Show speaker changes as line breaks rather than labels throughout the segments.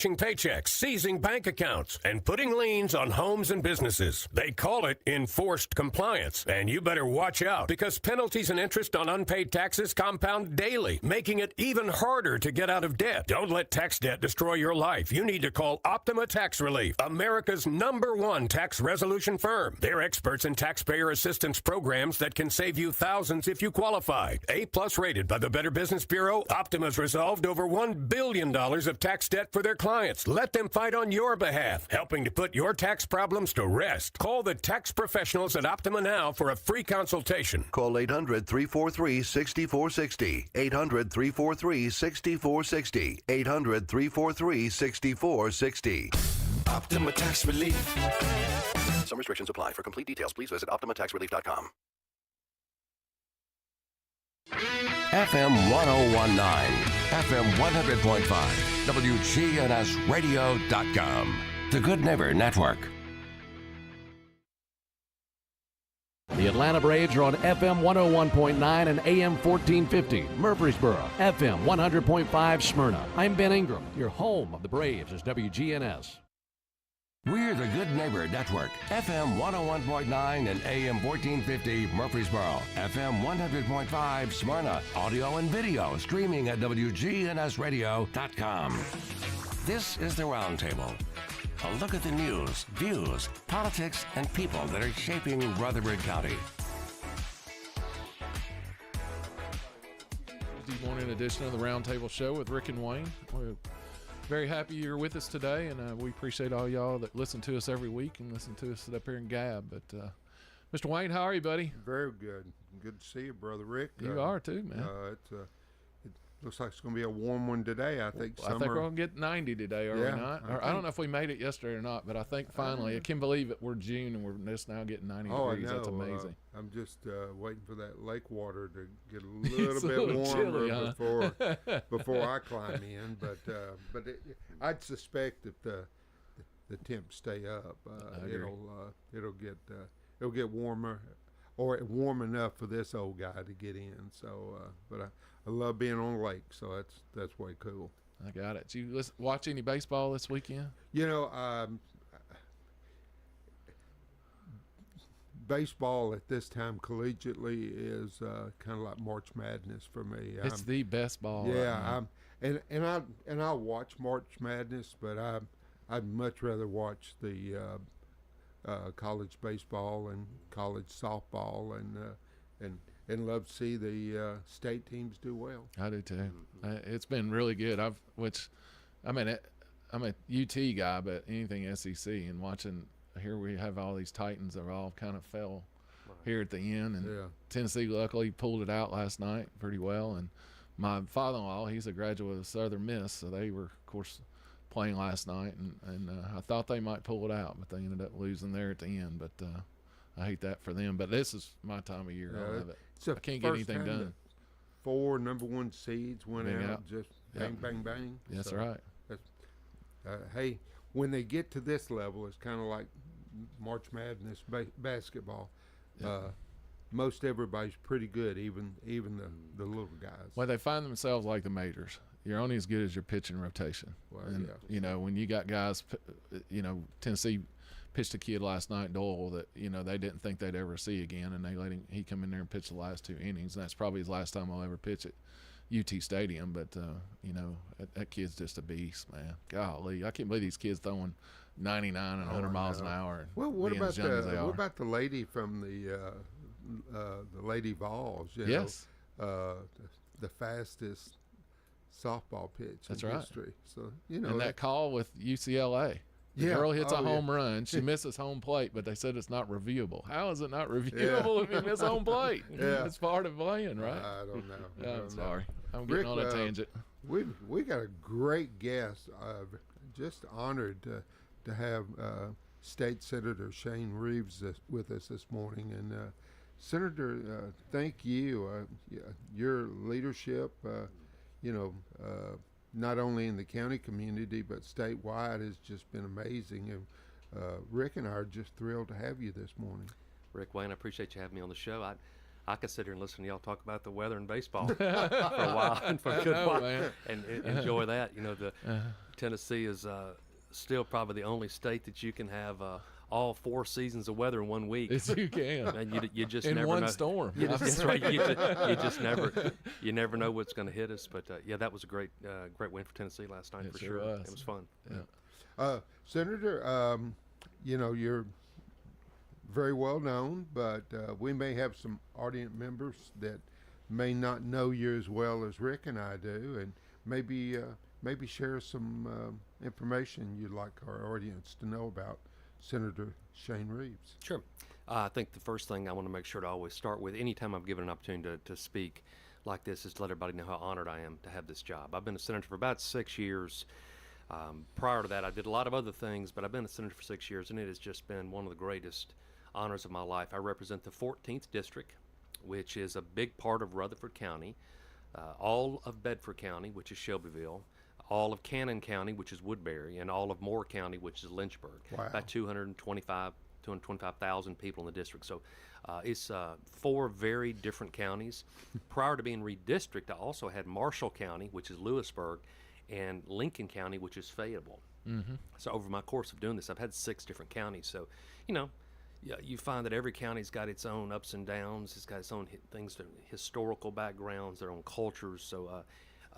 paychecks, seizing bank accounts, and putting liens on homes and businesses. They call it enforced compliance, and you better watch out because penalties and interest on unpaid taxes compound daily, making it even harder to get out of debt. Don't let tax debt destroy your life. You need to call Optima Tax Relief, America's #1 tax resolution firm. They're experts in taxpayer assistance programs that can save you thousands if you qualify. A+ rated by the Better Business Bureau, Optima's resolved over $1 billion of tax debt for their clients. Let them fight on your behalf, helping to put your tax problems to rest. Call the tax professionals at Optima now for a free consultation.
Call 800-343-6460. 800-343-6460. 800-343-6460.
Optima Tax Relief.
Some restrictions apply. For complete details, please visit OptimaTaxRelief.com.
FM 1019, FM 100.5, wgnsradio.com. The Good Neighbor Network.
The Atlanta Braves are on FM 101.9 and AM 1450, Murfreesboro, FM 100.5, Smyrna. I'm Ben Ingram. Your home of the Braves is WGNS.
We're the Good Neighbor Network, FM 101.9 and AM 1450 Murfreesboro, FM 100.5 Smyrna, audio and video streaming at wgnsradio.com. This is the Roundtable. A look at the news, views, politics, and people that are shaping Rutherford County.
Tuesday morning edition of the Roundtable Show with Rick and Wayne. We're very happy you're with us today, and we appreciate all y'all that listen to us every week and listen to us up here in Gab. But Mr. Wayne, how are you, buddy?
Very good. Good to see you, Brother Rick.
You are too, man.
It looks like it's going to be a warm one today. I think
we're going to get 90 today, are we not? I don't know if we made it yesterday or not, but I think finally, I can't believe it. We're June and we're just now getting 90 degrees.
I know.
That's amazing.
I'm just waiting for that lake water to get a little bit warmer
chilly,
before I climb in. But I'd suspect if the temps stay up, it'll get warmer, or warm enough for this old guy to get in. So, but I love being on the lake, so that's way cool.
I got it. Did you watch any baseball this weekend?
You know, baseball at this time collegiately is kind of like March Madness for me.
It's the best ball.
Yeah, right, and I'll watch March Madness, but I'd much rather watch the college baseball and college softball and love to see the state teams do well.
I do too. It's been really good. I'm a UT guy, but anything SEC, and watching here we have all these Titans that are all kind of fell here at the end, and Tennessee luckily pulled it out last night pretty well. And my father-in-law, he's a graduate of Southern Miss, so they were, of course, playing last night, and I thought they might pull it out, but they ended up losing there at the end. But I hate that for them. But this is my time of year. I love it. I can't get anything done.
4 number-1 seeds went out, just bang, bang, bang.
That's right.
Hey, when they get to this level, it's kind of like March Madness basketball. Most everybody's pretty good, even the little guys.
Well, they find themselves like the majors. You're only as good as your pitching rotation.
Well,
and, you know, when you got guys, Tennessee pitched a kid last night, Doyle, that, they didn't think they'd ever see again, and they let he come in there and pitch the last 2 innings, and that's probably his last time I'll ever pitch at UT Stadium. But, that kid's just a beast, man. Golly, I can't believe these kids throwing 99 and 100 miles an hour.
Well, what about the lady from the Lady Vols?
Yes.
The fastest softball pitch
in
history. So,
and that call with UCLA. The girl hits a home run. She misses home plate, but they said it's not reviewable. How is it not reviewable if you miss home plate? It's part of playing, right?
I don't know.
I'm sorry. I'm getting on a tangent.
We got a great guest. Just honored to have State Senator Shane Reeves with us this morning. And Senator, thank you. Your leadership, not only in the county community but statewide has just been amazing. And Rick and I are just thrilled to have you this morning.
Rick, Wayne, I appreciate you having me on the show. I could sit here and listen to y'all talk about the weather and baseball for a while and for a good while, and enjoy that. Tennessee is still probably the only state that you can have all 4 seasons of weather in 1 week.
Yes, you can.
And you just
in
never
one
know.
storm.
That's right. You never know what's going to hit us. But yeah, that was a great win for Tennessee last night
It
for
sure
sure.
was.
It was fun.
Yeah.
Senator, you're very well known, but we may have some audience members that may not know you as well as Rick and I do, and maybe share some information you'd like our audience to know about Senator Shane Reeves.
Sure. I think the first thing I want to make sure to always start with, anytime I'm given an opportunity to speak like this, is to let everybody know how honored I am to have this job. I've been a senator for about 6 years. Prior to that, I did a lot of other things, but I've been a senator for 6 years, and it has just been one of the greatest honors of my life. I represent the 14th District, which is a big part of Rutherford County, all of Bedford County, which is Shelbyville, all of Cannon County, which is Woodbury, and all of Moore County, which is Lynchburg.
Wow.
About 225,000 people in the district. So it's 4 very different counties. Prior to being redistricted, I also had Marshall County, which is Lewisburg, and Lincoln County, which is Fayetteville.
Mm-hmm.
So over my course of doing this, I've had 6 different counties. So, you find that every county's got its own ups and downs. It's got its own things, their historical backgrounds, their own cultures. So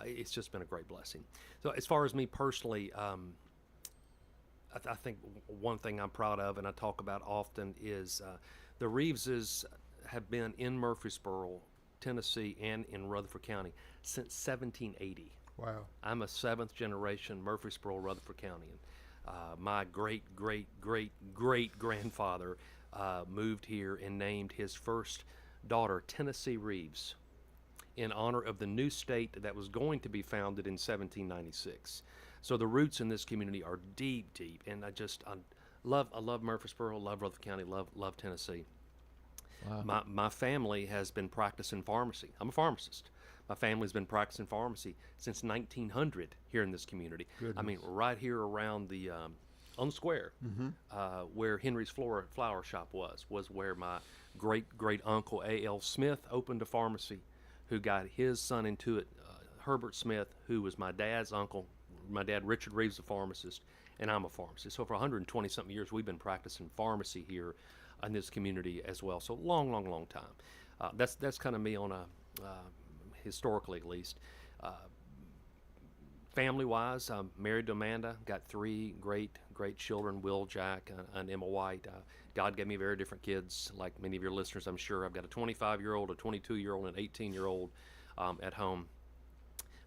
it's just been a great blessing. So as far as me personally, I think one thing I'm proud of and I talk about often is the Reeveses have been in Murfreesboro, Tennessee, and in Rutherford County since 1780.
Wow.
I'm a 7th generation Murfreesboro, Rutherford County. My great-great-great-grandfather moved here and named his first daughter Tennessee Reeves in honor of the new state that was going to be founded in 1796. So the roots in this community are deep, deep, and I love Murfreesboro, love Rutherford County, love Tennessee.
Wow.
My family has been practicing pharmacy. I'm a pharmacist. My family's been practicing pharmacy since 1900 here in this community.
Goodness.
I mean, right here around the on the square, where Henry's Flower Shop was where my great uncle A.L. Smith opened a pharmacy, who got his son into it, Herbert Smith, who was my dad's uncle. My dad, Richard Reeves, a pharmacist, and I'm a pharmacist. So for 120-something years, we've been practicing pharmacy here in this community as well. So long time. That's kind of me on a historically at least. Family-wise, I'm married to Amanda, got 3 great children, Will, Jack, and Emma White. God gave me very different kids, like many of your listeners, I'm sure. I've got a 25-year-old, a 22-year-old, and an 18-year-old at home.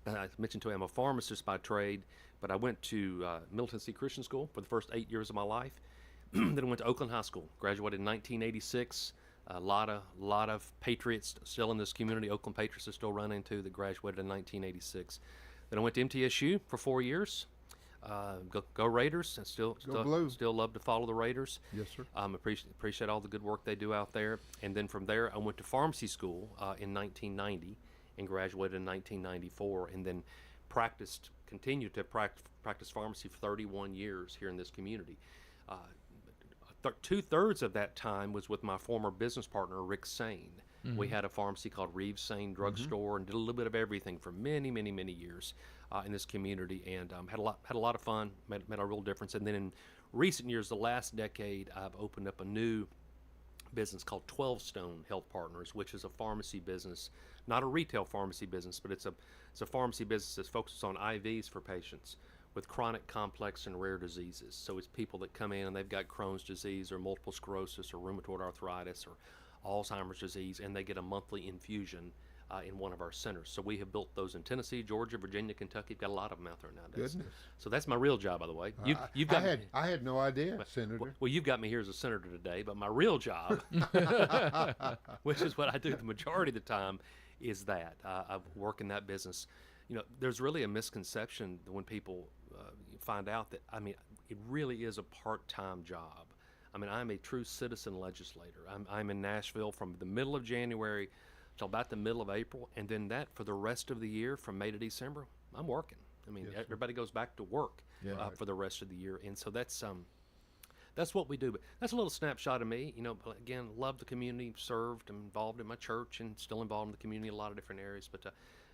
I mentioned to you, I'm a pharmacist by trade, but I went to Middle Tennessee Christian School for the first 8 years of my life. Then I went to Oakland High School, graduated in 1986. A lot of patriots still in this community. Oakland Patriots are still running too, that graduated in 1986. Then I went to MTSU for 4 years. Go Raiders! And still love to follow the Raiders.
Yes, sir.
Appreciate all the good work they do out there. And then from there, I went to pharmacy school in 1990 and graduated in 1994. And then continued to practice pharmacy for 31 years here in this community. 2/3 of that time was with my former business partner, Rick Sane. Mm-hmm. We had a pharmacy called Reeves Sane Drugstore and did a little bit of everything for many years in this community, and had a lot of fun, made a real difference. And then in recent years, the last decade, I've opened up a new business called 12 Stone Health Partners, which is a pharmacy business, not a retail pharmacy business, but it's a pharmacy business that focuses on IVs for patients with chronic, complex, and rare diseases. So it's people that come in and they've got Crohn's disease or multiple sclerosis or rheumatoid arthritis or Alzheimer's disease, and they get a monthly infusion in one of our centers. So we have built those in Tennessee, Georgia, Virginia, Kentucky. We've got a lot of them out there nowadays.
Goodness.
So that's my real job, by the way.
I had no idea, Senator.
Well, you've got me here as a senator today, but my real job, which is what I do the majority of the time, is that I work in that business. There's really a misconception when people find out that, it really is a part-time job. I'm a true citizen legislator. I'm in Nashville from the middle of January till about the middle of April, and then that for the rest of the year, from May to December, I'm working.
Yes,
everybody goes back to work for the rest of the year, and so that's what we do. But that's a little snapshot of me. Again, love the community, served, involved in my church, and still involved in the community in a lot of different areas. But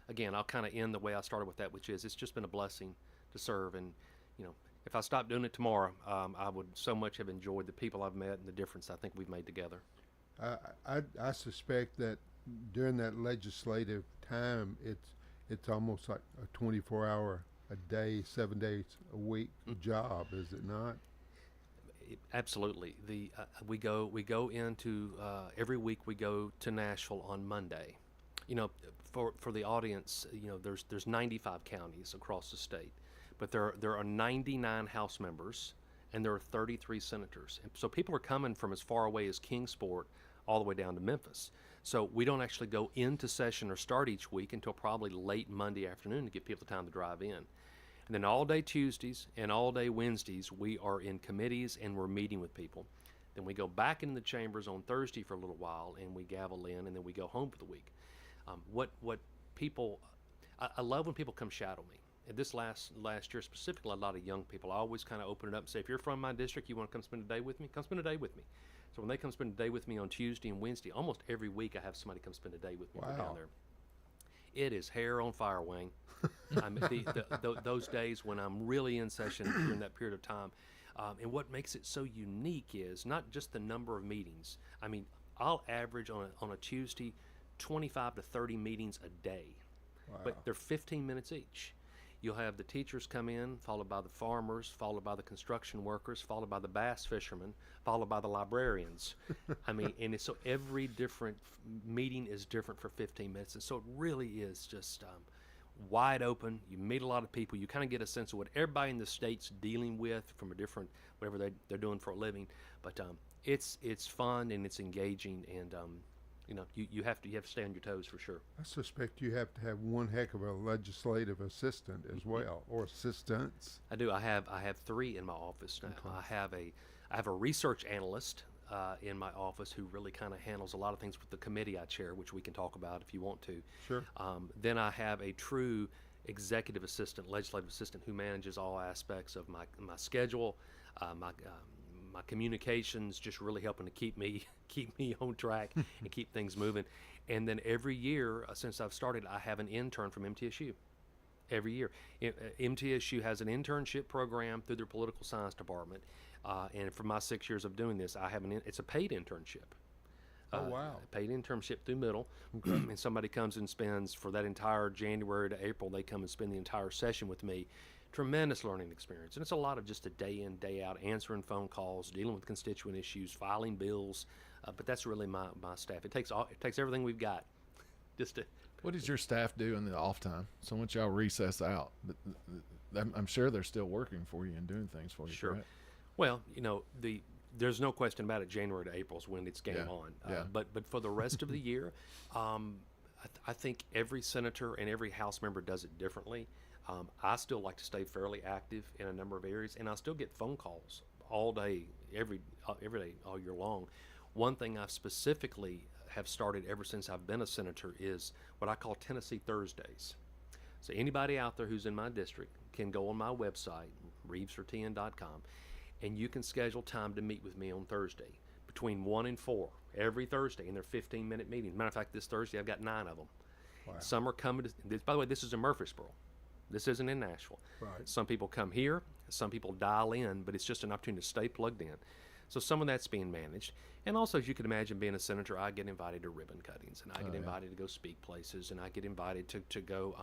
again, I'll kind of end the way I started with that, which is it's just been a blessing to serve. And if I stopped doing it tomorrow, I would so much have enjoyed the people I've met and the difference I think we've made together.
I suspect that during that legislative time, it's almost like a 24-hour a day, 7 days a week job, is it not?
Absolutely. We go into every week. We go to Nashville on Monday. For the audience, there's 95 counties across the state, but there are 99 House members and there are 33 senators. And so people are coming from as far away as Kingsport all the way down to Memphis. So we don't actually go into session or start each week until probably late Monday afternoon to give people time to drive in. And then all day Tuesdays and all day Wednesdays, we are in committees and we're meeting with people. Then we go back into the chambers on Thursday for a little while and we gavel in, and then we go home for the week. What people, I love when people come shadow me. And this last year specifically, a lot of young people, I always kind of open it up and say, if you're from my district, you want to come spend a day with me? Come spend a day with me. So when they come spend a day with me on Tuesday and Wednesday, almost every week I have somebody come spend a day with me.
Wow.
We're down there. It is hair on fire, Wayne. Those days when I'm really in session during that period of time. And what makes it so unique is not just the number of meetings. I mean, I'll average on a Tuesday 25 to 30 meetings a day.
Wow.
But they're 15 minutes each. You'll have the teachers come in, followed by the farmers, followed by the construction workers, followed by the bass fishermen, followed by the librarians. I mean, and so every different meeting is different for 15 minutes. And so it really is just wide open. You meet a lot of people. You kind of get a sense of what everybody in the state's dealing with from a different, whatever they're doing for a living. But it's fun and it's engaging, and you have to stay on your toes for sure.
I suspect you have to have one heck of a legislative assistant as well, or assistants.
I do. I have 3 in my office now. Okay. I have a research analyst in my office who really kind of handles a lot of things with the committee I chair, which we can talk about if you want to.
Sure.
Then I have a true executive assistant, legislative assistant, who manages all aspects of my schedule, my communications, just really helping to keep me on track and keep things moving. And then every year since I've started, I have an intern from MTSU. Every year, MTSU has an internship program through their political science department, and for my 6 years of doing this, I have it's a paid internship.
Oh wow!
A paid internship through middle, and somebody comes and spends for that entire January to April. They come and spend the entire session with me. Tremendous learning experience, and it's a lot of just a day in, day out, answering phone calls, dealing with constituent issues, filing bills. But that's really my staff. It takes everything we've got. Just to.
What does your staff do in the off time? So once y'all recess out, I'm sure they're still working for you and doing things for you.
Sure.
Correct?
Well, there's no question about it. January to April is when it's game on.
Yeah.
But for the rest of the year, I think every senator and every House member does it differently. I still like to stay fairly active in a number of areas, and I still get phone calls all day, every day, all year long. One thing I've specifically have started ever since I've been a senator is what I call Tennessee Thursdays. So anybody out there who's in my district can go on my website, reevesfortn.com, and you can schedule time to meet with me on Thursday between 1 and 4 every Thursday, and they're 15-minute meetings. Matter of fact, this Thursday I've got 9 of them.
Wow.
Some are coming to, by the way, this is in Murfreesboro. This isn't in Nashville.
Right.
Some people come here, some people dial in, but it's just an opportunity to stay plugged in. So some of that's being managed. And also, as you can imagine, being a senator, I get invited to ribbon cuttings, and I get invited to go speak places, and I get invited to go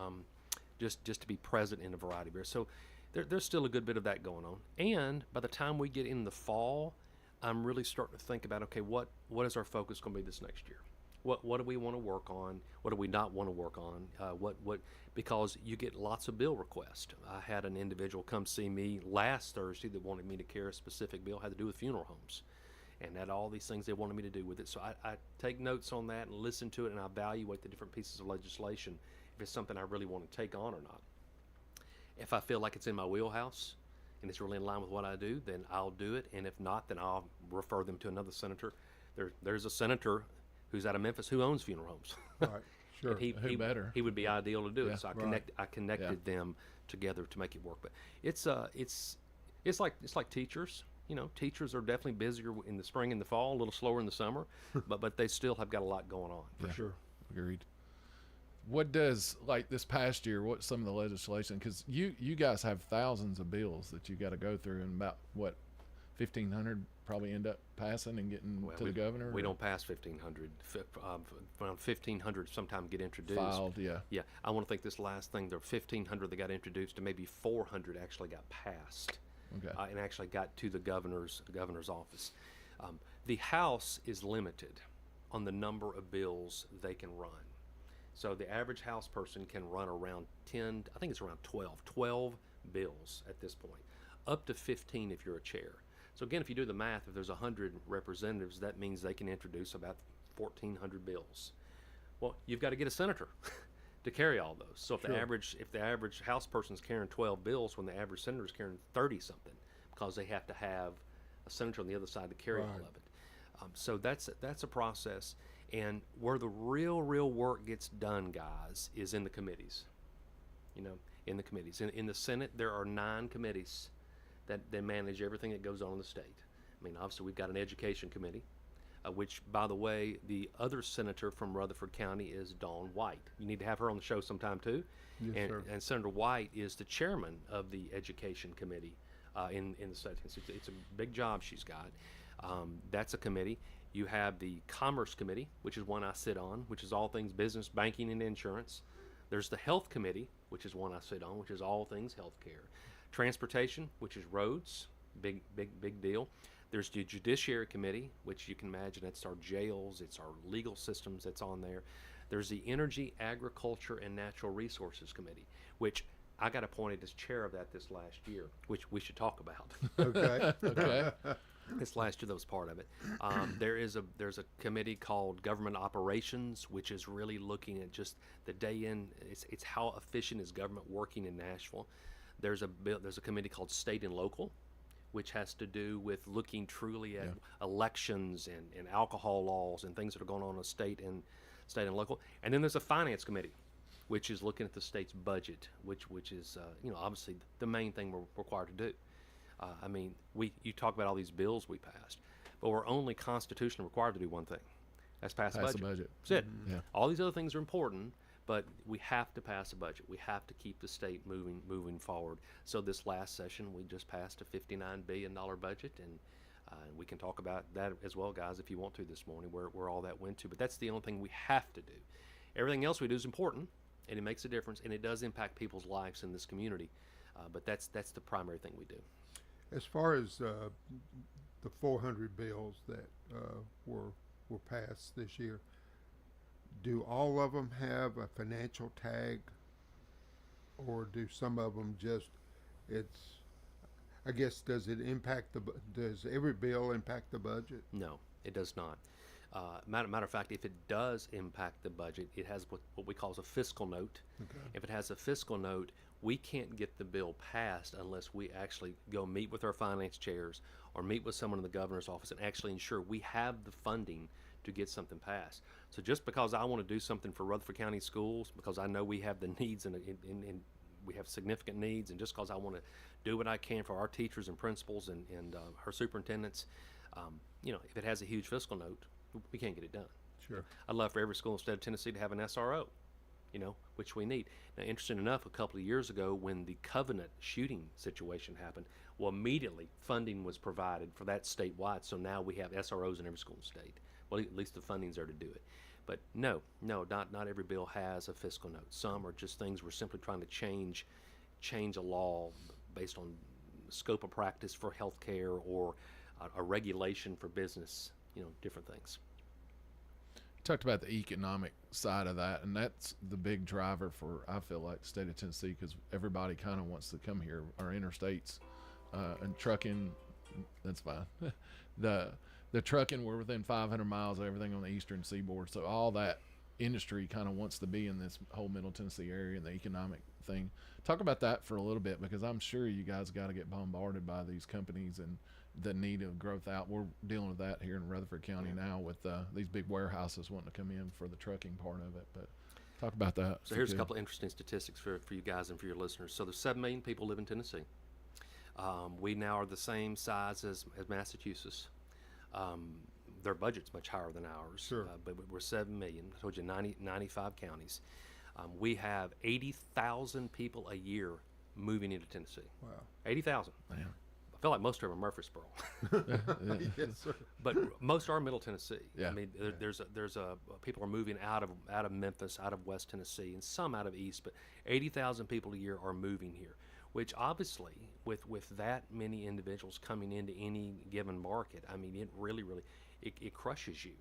just to be present in a variety of areas. So there's still a good bit of that going on. And by the time we get in the fall, I'm really starting to think about, okay, what is our focus going to be this next year? What do we want to work on? What do we not want to work on? Because you get lots of bill requests. I had an individual come see me last Thursday that wanted me to carry a specific bill, had to do with funeral homes, and had all these things they wanted me to do with it. So I take notes on that and listen to it, and I evaluate the different pieces of legislation if it's something I really want to take on or not. If I feel like it's in my wheelhouse and it's really in line with what I do, then I'll do it. And if not, then I'll refer them to another senator. There's a senator who's out of Memphis who owns funeral homes.
Right, sure.
And he would be ideal to do
Yeah,
it. So
right.
I connected them together to make it work. But it's like teachers. Teachers are definitely busier in the spring and the fall, a little slower in the summer, but they still have got a lot going on.
For sure.
Agreed. What does, like this past year, what's some of the legislation? Because you guys have thousands of bills that you got to go through, and about, what, 1,500 probably end up passing and getting to the governor?
We don't pass 1,500. Around 1,500 sometimes get introduced.
Filed, yeah.
Yeah, I want to think this last thing, there were 1,500 that got introduced, and maybe 400 actually got passed.
Okay.
And actually got to the governor's office. The House is limited on the number of bills they can run. So the average House person can run around 10, I think it's around 12 bills at this point, up to 15 if you're a chair. So again, if you do the math, if there's 100 representatives, that means they can introduce about 1,400 bills. Well, you've got to get a senator to carry all those. So if the average House person's carrying 12 bills, when the average senator's carrying 30 something, because they have to have a senator on the other side to carry all of it. So that's a process. And where the real work gets done, guys, is in the committees. In the committees. In the Senate, there are 9 committees that they manage everything that goes on in the state. I mean, obviously, we've got an education committee, which, by the way, the other senator from Rutherford County is Dawn White. You need to have her on the show sometime, too.
Yes, sir.
And Senator White is the chairman of the education committee in the state. It's a big job she's got. That's a committee. You have the Commerce Committee, which is one I sit on, which is all things business, banking, and insurance. There's the Health Committee, which is one I sit on, which is all things healthcare. Transportation, which is roads, big deal. There's the Judiciary Committee, which you can imagine it's our jails, it's our legal systems that's on there. There's the Energy, Agriculture, and Natural Resources Committee, which I got appointed as chair of that this last year, which we should talk about.
Okay.
Okay.
This last year that was part of it. There's a committee called Government Operations, which is really looking at just the day in. It's how efficient is government working in Nashville. There's a committee called State and Local, which has to do with looking truly at elections and alcohol laws and things that are going on in the state and local. And then there's a Finance Committee, which is looking at the state's budget, which is obviously the main thing we're required to do. I mean, you talk about all these bills we passed, but we're only constitutionally required to do one thing. That's pass a budget.
the budget.
That's it.
Yeah.
All these other things are important, but we have to pass a budget. We have to keep the state moving forward. So this last session, we just passed a $59 billion budget, and we can talk about that as well, guys, if you want to this morning, where all that went to. But that's the only thing we have to do. Everything else we do is important, and it makes a difference, and it does impact people's lives in this community. But that's the primary thing we do.
As far as the 400 bills that were passed this year, do all of them have a financial tag, or do some of them just, I guess, does every bill impact the budget?
No, it does not. Matter of fact, if it does impact the budget, it has what we call a fiscal note. Okay. If it has a fiscal note, we can't get the bill passed unless we actually go meet with our finance chairs or meet with someone in the governor's office and actually ensure we have the funding to get something passed. So just because I want to do something for Rutherford County schools, because I know we have the needs and we have significant needs, and just because I want to do what I can for our teachers and principals and our superintendents, if it has a huge fiscal note, we can't get it done.
Sure.
I'd love for every school in the state of Tennessee to have an SRO, which we need. Now, interesting enough, a couple of years ago when the Covenant shooting situation happened, immediately funding was provided for that statewide. So now we have SROs in every school in the state. Well, at least the funding's there to do it. But no, not every bill has a fiscal note. Some are just things we're simply trying to change a law based on scope of practice for healthcare or a regulation for business, different things.
Talked about the economic side of that, and that's the big driver for, I feel like, the state of Tennessee, because everybody kind of wants to come here. Our interstates and trucking, that's fine. The trucking, we're within 500 miles of everything on the eastern seaboard, so all that industry kind of wants to be in this whole middle Tennessee area and the economic thing. Talk about that for a little bit, because I'm sure you guys got to get bombarded by these companies and the need of growth out. We're dealing with that here in Rutherford County now with these big warehouses wanting to come in for the trucking part of it. But talk about that.
So here's a couple of interesting statistics for you guys and for your listeners. So there's 7 million people live in Tennessee. We now are the same size as Massachusetts. Their budget's much higher than ours.
Sure.
But we're 7 million. I told you 95 counties. We have 80,000 people a year moving into Tennessee.
Wow.
80,000.
Man.
I feel like most of them are Murfreesboro.
Yes, sir.
But most are Middle Tennessee.
Yeah.
I mean, there's people are moving out of Memphis, out of West Tennessee, and some out of East. But 80,000 people a year are moving here, which obviously, with that many individuals coming into any given market, I mean, it really it crushes you.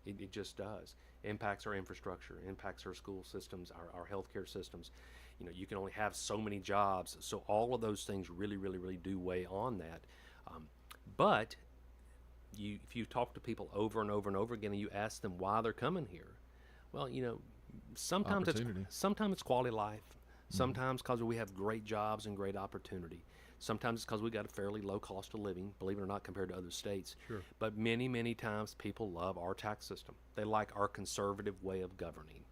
It just does. Impacts our infrastructure, impacts our school systems, our healthcare systems. You know, you can only have so many jobs, so all of those things really do weigh on that. But if you talk to people over and over and over again, and you ask them why they're coming here, well, you know, sometimes it's quality of life. Sometimes because we have great jobs and great opportunity. Sometimes it's because we got a fairly low cost of living, believe it or not, compared to other states.
Sure.
But many times people love our tax system. They like our conservative way of governing.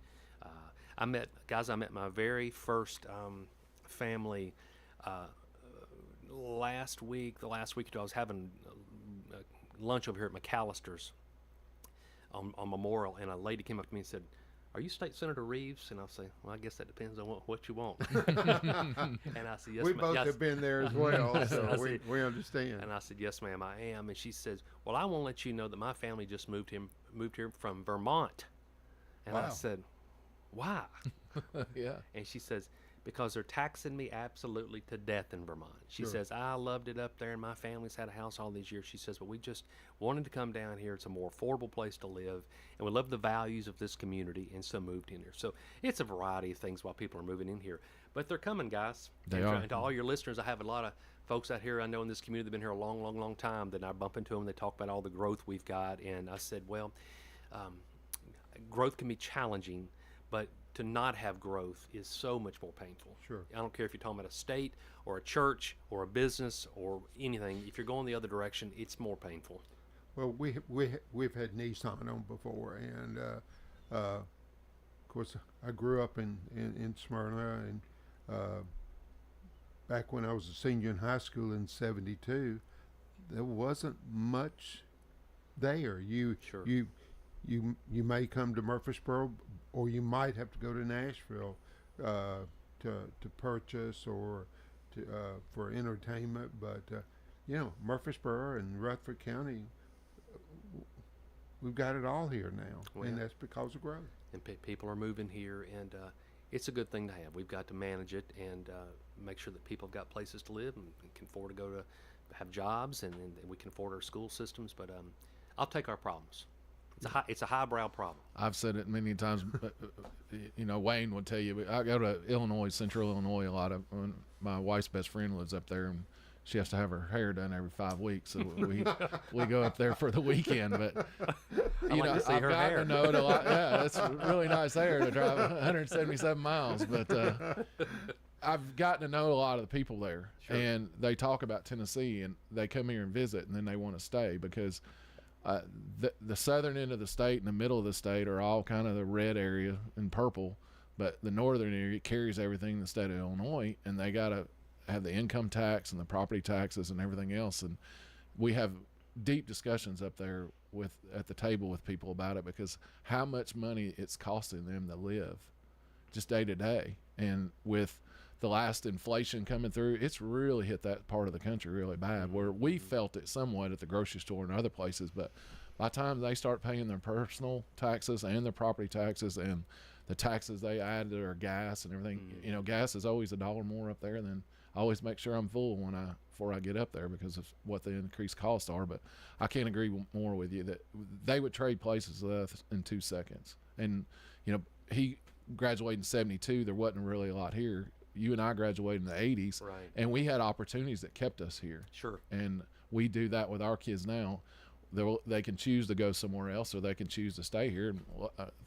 I met my very first family the last week or two. I was having lunch over here at McAllister's on Memorial, and a lady came up to me and said, "Are you State Senator Reeves?" And I'll say, "Well, I guess that depends on what you want." And I said, "Yes,
We
ma'am."
both
Yes.
have been there as well, so
I said-
we understand.
And I said, "Yes, ma'am, I am." And she says, "Well, I want to let you know that my family just moved here from Vermont." And I
Wow.
said, "Why?"
Yeah.
And she says, "Because they're taxing me absolutely to death in Vermont." She
Sure.
says, "I loved it up there, and my family's had a house all these years." She says, "But we just wanted to come down here. It's a more affordable place to live, and we love the values of this community, and so moved in here." So it's a variety of things why people are moving in here. But they're coming, guys.
They
and
are.
And to all your listeners, I have a lot of folks out here I know in this community that have been here a long time. That I bump into them, they talk about all the growth we've got. And I said, well, growth can be challenging, but to not have growth is so much more painful.
Sure.
I don't care if you're talking about a state or a church or a business or anything. If you're going the other direction, it's more painful.
Well, we've had Nissan on before, and of course I grew up in Smyrna, and back when I was a senior in high school in '72, there wasn't much there.
Sure.
You may come to Murfreesboro, or you might have to go to Nashville to purchase or for entertainment. But Murfreesboro and Rutherford County, we've got it all here now, and that's because of growth.
And people are moving here, and it's a good thing to have. We've got to manage it and make sure that people have got places to live and can afford to go to have jobs, and we can afford our school systems. But I'll take our problems. It's a highbrow problem.
I've said it many times. But, Wayne will tell you. I go to Illinois, Central Illinois, a lot. My wife's best friend lives up there, and she has to have her hair done every 5 weeks. So we go up there for the weekend. But I've gotten to know it a lot. Yeah, it's really nice hair to drive 177 miles. But I've gotten to know a lot of the people there, and they talk about Tennessee, and they come here and visit, and then they want to stay because. The southern end of the state and the middle of the state are all kind of the red area and purple, but the northern area carries everything in the state of Illinois, and they got to have the income tax and the property taxes and everything else. And we have deep discussions up there at the table with people about it, because how much money it's costing them to live just day to day. And with the last inflation coming through, it's really hit that part of the country really bad, where we felt it somewhat at the grocery store and other places. But by the time they start paying their personal taxes and their property taxes and the taxes they add to their gas and everything, gas is always $1 more up there. And then I always make sure I'm full before I get up there because of what the increased costs are. But I can't agree more with you that they would trade places with us in 2 seconds. And, he graduated in '72. There wasn't really a lot here. You and I graduated in the '80s,
right,
and we had opportunities that kept us here.
Sure.
And we do that with our kids now. They can choose to go somewhere else, or they can choose to stay here. And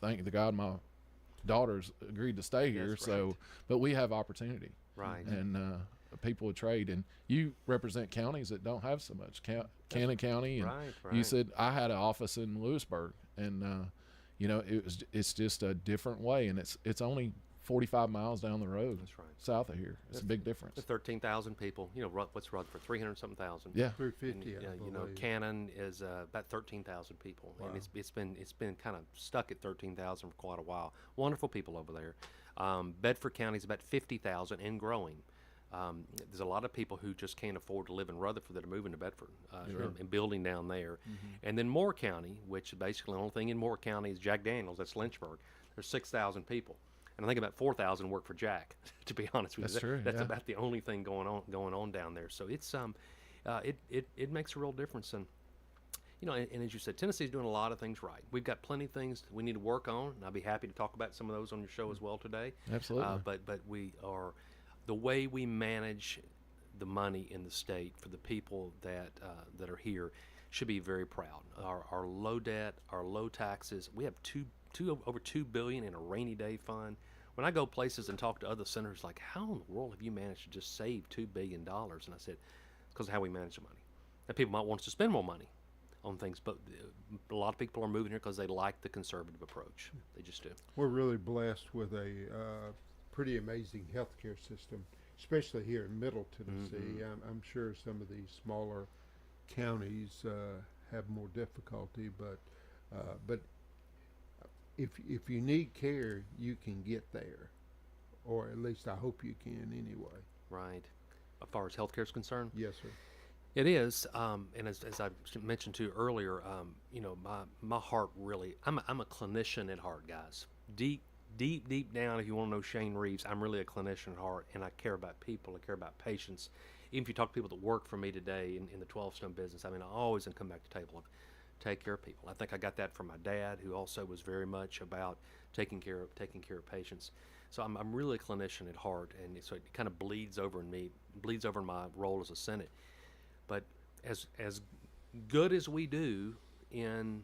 thank the God my daughters agreed to stay here.
That's
so,
right.
but we have opportunity.
Right.
And people would trade. And you represent counties that don't have so much. Cannon County. And
right.
You said I had an office in Lewisburg, and it's just a different way, and it's only 45 miles down the road.
That's right.
South of here. It's a big difference.
13,000 people. What's Rutherford? 300-something thousand.
Yeah.
350.
And, Cannon is about 13,000 people,
Wow.
and it's been kind of stuck at 13,000 for quite a while. Wonderful people over there. Bedford County is about 50,000 and growing. There's a lot of people who just can't afford to live in Rutherford that are moving to Bedford and building down there. And then Moore County, which basically the only thing in Moore County is Jack Daniels, that's Lynchburg. There's 6,000 people. And I think about 4,000 work for Jack, to be honest with you.
That's true,
That's
yeah.
about the only thing going on down there. So it's it makes a real difference. And and as you said, Tennessee's doing a lot of things right. We've got plenty of things we need to work on, and I'll be happy to talk about some of those on your show as well today.
Absolutely.
But we are, the way we manage the money in the state for the people that are here should be very proud. Our low debt, our low taxes. We have over $2 billion in a rainy day fund. When I go places and talk to other senators, like, how in the world have you managed to just save $2 billion? And I said, because of how we manage the money. Now, people might want us to spend more money on things, but a lot of people are moving here because they like the conservative approach. They just do.
We're really blessed with a pretty amazing healthcare system, especially here in Middle Tennessee. I'm sure some of these smaller counties have more difficulty, but if you need care, you can get there, or at least I hope you can anyway.
Right. As far as healthcare is concerned?
Yes, sir.
It is, and as I mentioned to you earlier, my heart really, I'm a clinician at heart, guys. Deep down, if you want to know Shane Reeves, I'm really a clinician at heart, and I care about people, I care about patients. Even if you talk to people that work for me today in the 12-stone business, I mean, I always come back to the table of take care of people. I think I got that from my dad, who also was very much about taking care of patients. So I'm really a clinician at heart, and so it kind of bleeds over in my role as a Senate. But as good as we do in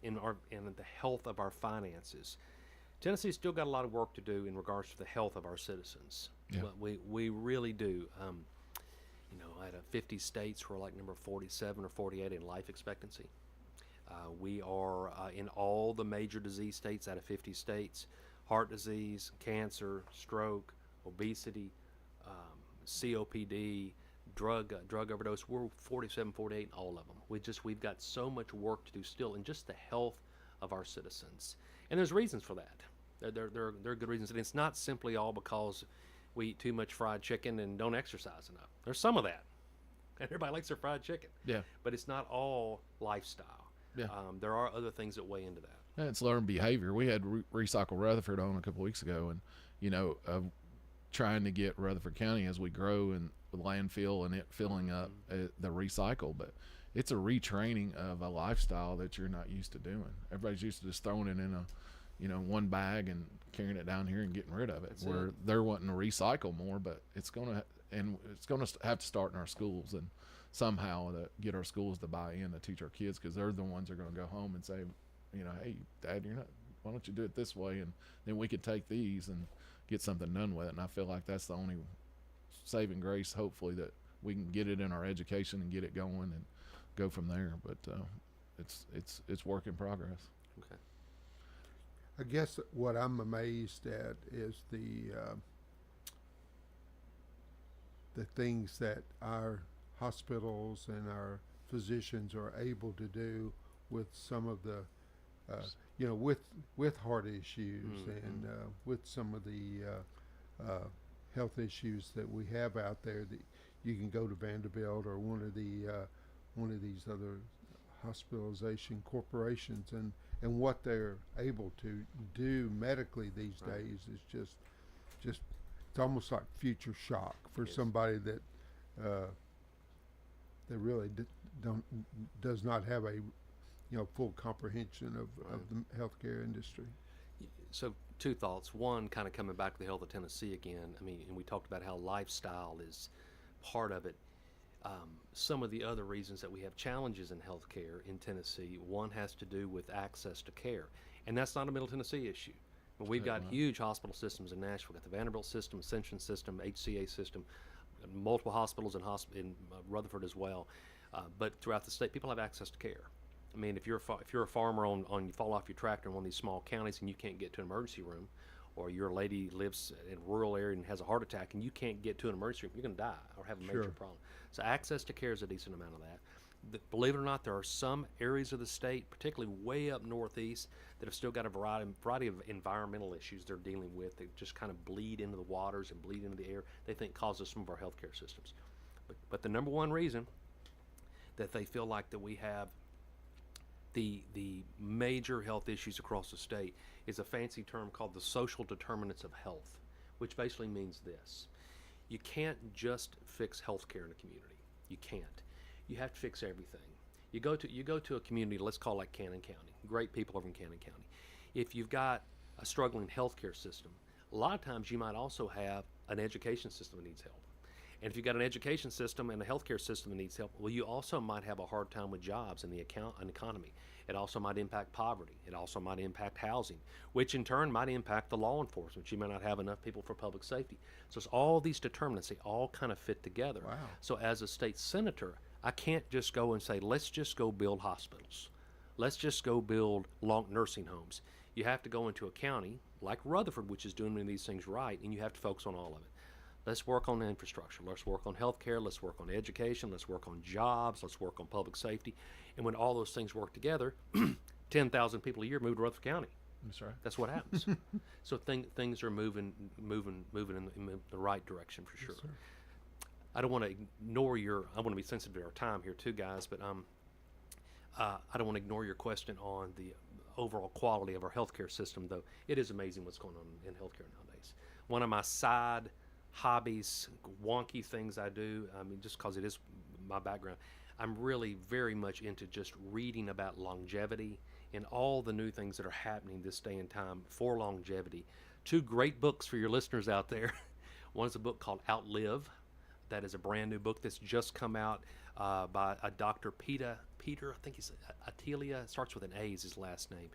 the health of our finances, Tennessee's still got a lot of work to do in regards to the health of our citizens.
Yeah.
We really do. Out of 50 states, we're like number 47 or 48 in life expectancy. We are in all the major disease states out of 50 states: heart disease, cancer, stroke, obesity, COPD, drug overdose. We're 47, 48 in all of them. We've got so much work to do still in just the health of our citizens, and there's reasons for that. There are good reasons, and it's not simply all because we eat too much fried chicken and don't exercise enough. There's some of that, and everybody likes their fried chicken.
Yeah.
But it's not all lifestyle.
Yeah.
There are other things that weigh into that.
Yeah, it's learned behavior. We had Recycle Rutherford on a couple weeks ago, and trying to get Rutherford County as we grow and the landfill and it filling up the recycle, but it's a retraining of a lifestyle that you're not used to doing. Everybody's used to just throwing it in one bag and carrying it down here and getting rid of it.
That's
where
it.
They're wanting to recycle more, but it's gonna have to start in our schools and somehow to get our schools to buy in to teach our kids, because they're the ones that are going to go home and say, hey, Dad, why don't you do it this way, and then we could take these and get something done with it. And I feel like that's the only saving grace, hopefully, that we can get it in our education and get it going and go from there. But it's work in progress.
Okay.
I guess what I'm amazed at is the things that our hospitals and our physicians are able to do with some of the, with heart issues and with some of the health issues that we have out there. That you can go to Vanderbilt or one of these other hospitalization corporations, and what they're able to do medically these days is just it's almost like future shock for somebody that really does not have a full comprehension of the healthcare industry.
So two thoughts. One, kind of coming back to the health of Tennessee again. I mean, and we talked about how lifestyle is part of it. Some of the other reasons that we have challenges in healthcare in Tennessee, one has to do with access to care, and that's not a Middle Tennessee issue. We've got huge hospital systems in Nashville. We've got the Vanderbilt system, Ascension system, HCA system, multiple hospitals in Rutherford as well. But throughout the state, people have access to care. I mean, if you're a farmer you fall off your tractor in one of these small counties and you can't get to an emergency room, or your lady lives in a rural area and has a heart attack and you can't get to an emergency room, you're going to die or have a major problem. So access to care is a decent amount of that. believe it or not, there are some areas of the state, particularly way up northeast, that have still got a variety of environmental issues they're dealing with that just kind of bleed into the waters and bleed into the air, they think causes some of our healthcare systems. But the number one reason that they feel like that we have the major health issues across the state is a fancy term called the social determinants of health, which basically means this. You can't just fix healthcare in a community. You can't. You have to fix everything. You go to a community, let's call it Cannon County. Great people over in Cannon County. If you've got a struggling healthcare system, a lot of times you might also have an education system that needs help. And if you've got an education system and a healthcare system that needs help, well, you also might have a hard time with jobs and the economy. It also might impact poverty. It also might impact housing, which in turn might impact the law enforcement. You may not have enough people for public safety. So it's all these determinants. They all kind of fit together.
Wow.
So as a state senator, I can't just go and say, let's just go build hospitals. Let's just go build long nursing homes. You have to go into a county like Rutherford, which is doing these things right, and you have to focus on all of it. Let's work on the infrastructure. Let's work on healthcare. Let's work on education. Let's work on jobs. Let's work on public safety. And when all those things work together, 10,000 people a year move to Rutherford County.
That's right.
That's what happens. So things are moving in the right direction for sure.
Yes, sir.
I don't want to ignore I want to be sensitive to our time here too, guys, but I don't want to ignore your question on the overall quality of our healthcare system, though. It is amazing what's going on in healthcare nowadays. One of my side hobbies, wonky things I do, I mean, just because it is my background, I'm really very much into just reading about longevity and all the new things that are happening this day and time for longevity. Two great books for your listeners out there. One is a book called Outlive. That is a brand new book that's just come out by a Dr. Peter, I think he's Atelia, starts with an A is his last name.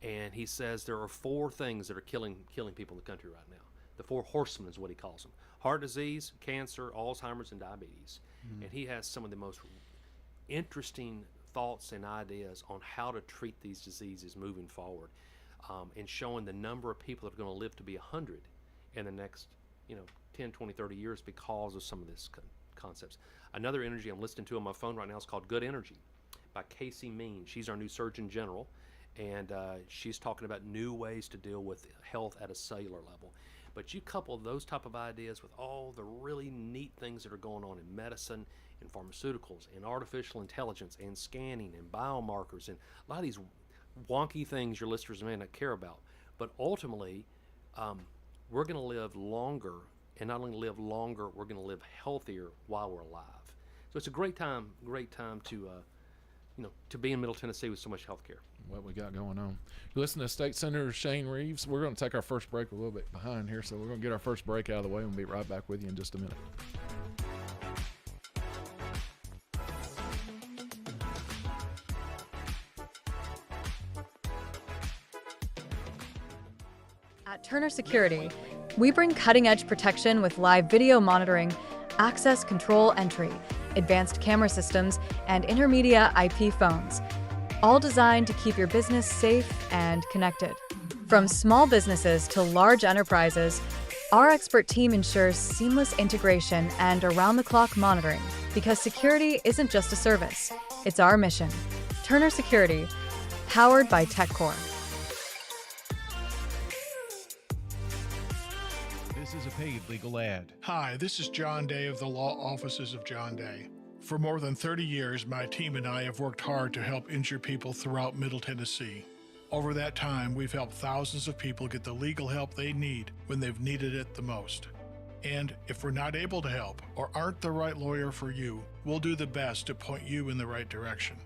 And he says there are 4 things that are killing people in the country right now. The 4 horsemen is what he calls them: heart disease, cancer, Alzheimer's, and diabetes. And he has some of the most interesting thoughts and ideas on how to treat these diseases moving forward, and showing the number of people that are going to live to be 100 in the next 10, 20, 30 years because of some of these concepts. Another energy I'm listening to on my phone right now is called Good Energy by Casey Mean. She's our new Surgeon General, and she's talking about new ways to deal with health at a cellular level. But you couple those type of ideas with all the really neat things that are going on in medicine, in pharmaceuticals, in artificial intelligence, and scanning, and biomarkers, and a lot of these wonky things your listeners may not care about. But ultimately, we're going to live longer, and not only live longer, we're going to live healthier while we're alive. So it's a great time to be in Middle Tennessee with so much health care.
What we got going on. You listen to State Senator Shane Reeves. We're going to take our first break a little bit behind here, so we're going to get our first break out of the way and we'll be right back with you in just a minute.
At Turner Security, we bring cutting-edge protection with live video monitoring, access control entry, advanced camera systems, and intermedia IP phones, all designed to keep your business safe and connected. From small businesses to large enterprises, our expert team ensures seamless integration and around-the-clock monitoring, because security isn't just a service, it's our mission. Turner Security, powered by TechCore.
This is a paid legal ad.
Hi, this is John Day of the Law Offices of John Day. For more than 30 years, my team and I have worked hard to help injured people throughout Middle Tennessee. Over that time, we've helped thousands of people get the legal help they need when they've needed it the most. And if we're not able to help or aren't the right lawyer for you, we'll do the best to point you in the right direction.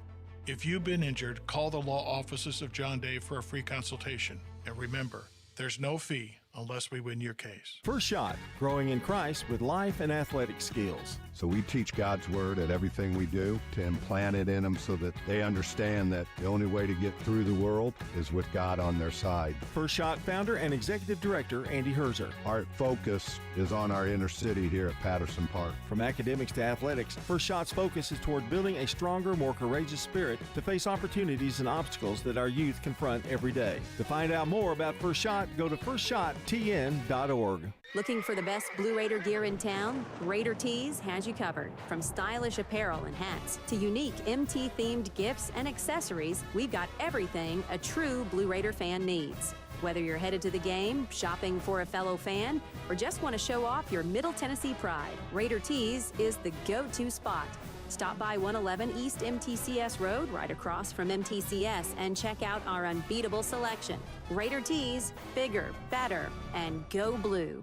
If you've been injured, call the Law Offices of John Day for a free consultation. And remember, there's no fee unless we win your case.
First Shot, growing in Christ with life and athletic skills.
So we teach God's Word at everything we do to implant it in them so that they understand that the only way to get through the world is with God on their side.
First Shot founder and executive director Andy Herzer.
Our focus is on our inner city here at Patterson Park.
From academics to athletics, First Shot's focus is toward building a stronger, more courageous spirit to face opportunities and obstacles that our youth confront every day. To find out more about First Shot, go to firstshot.org. tn.org.
Looking for the best Blue Raider gear in town? Raider Tees has you covered. From stylish apparel and hats to unique MT-themed gifts and accessories, we've got everything a true Blue Raider fan needs. Whether you're headed to the game, shopping for a fellow fan, or just want to show off your Middle Tennessee pride, Raider Tees is the go-to spot. Stop by 111 East MTCS Road, right across from MTCS, and check out our unbeatable selection. Raider Tees, bigger, better, and go blue.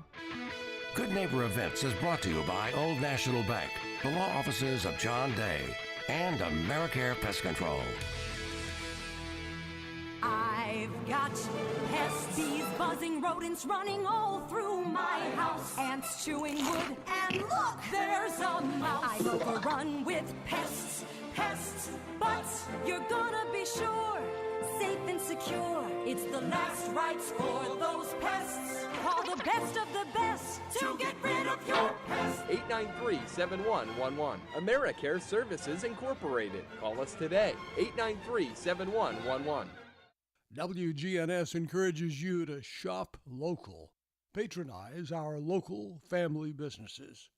Good Neighbor Events is brought to you by Old National Bank, the law offices of John Day, and AmeriCare Pest Control.
I've got pests, bees, buzzing, rodents running all through my house. Ants chewing wood, and look, there's a mouse. I'm overrun with pests, but you're gonna be sure, safe and secure. It's the last rites for those pests. Call the best of the best to get rid of your pests.
893-7111. AmeriCare Services Incorporated. Call us today. 893-7111.
WGNS encourages you to shop local. Patronize our local family businesses.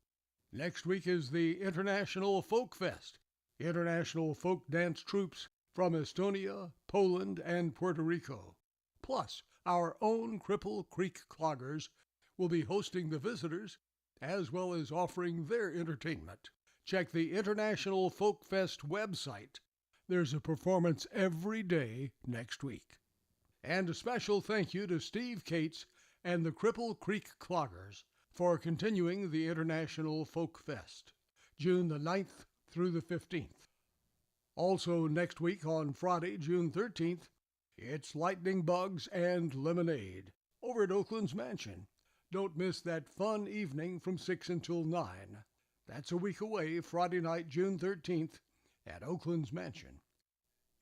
Next week is the International Folk Fest. International folk dance troupes from Estonia, Poland, and Puerto Rico. Plus, our own Cripple Creek Cloggers will be hosting the visitors as well as offering their entertainment. Check the International Folk Fest website. There's a performance every day next week. And a special thank you to Steve Cates and the Cripple Creek Cloggers for continuing the International Folk Fest, June the 9th through the 15th. Also next week on Friday, June 13th, it's Lightning Bugs and Lemonade over at Oakland's Mansion. Don't miss that fun evening from 6 until 9. That's a week away, Friday night, June 13th, at Oakland's Mansion.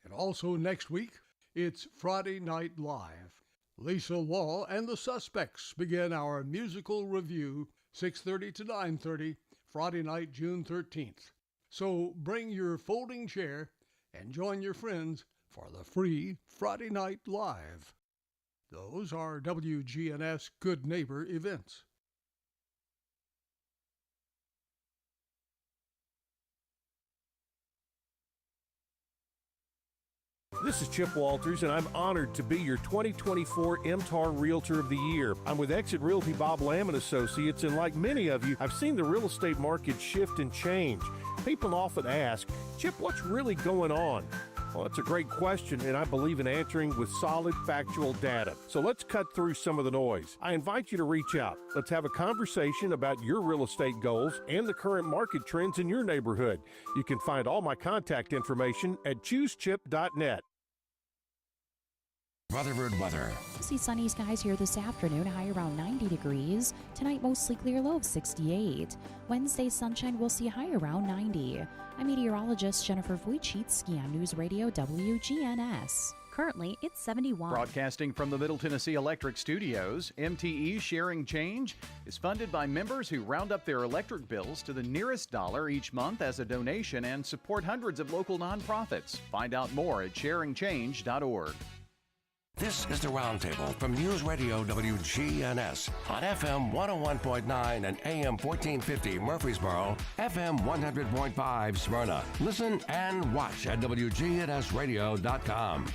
And also next week, it's Friday Night Live. Lisa Law and the Suspects begin our musical review, 6:30 to 9:30, Friday night, June 13th. So bring your folding chair and join your friends for the free Friday Night Live. Those are WGNS Good Neighbor events.
This is Chip Walters, and I'm honored to be your 2024 MTAR Realtor of the Year. I'm with Exit Realty Bob Lamb & Associates, and like many of you, I've seen the real estate market shift and change. People often ask, Chip, what's really going on? Well, that's a great question, and I believe in answering with solid, factual data. So let's cut through some of the noise. I invite you to reach out. Let's have a conversation about your real estate goals and the current market trends in your neighborhood. You can find all my contact information at choosechip.net.
Rutherford weather.
See sunny skies here this afternoon, high around 90 degrees. Tonight, mostly clear, low of 68. Wednesday, sunshine, we'll see high around 90. I'm meteorologist Jennifer Wojcicki on News Radio WGNS.
Currently, it's 71.
Broadcasting from the Middle Tennessee Electric Studios, MTE Sharing Change is funded by members who round up their electric bills to the nearest dollar each month as a donation and support hundreds of local nonprofits. Find out more at sharingchange.org.
This is the Roundtable from News Radio WGNS on FM 101.9 and AM 1450 Murfreesboro, FM 100.5 Smyrna. Listen and watch at wgnsradio.com.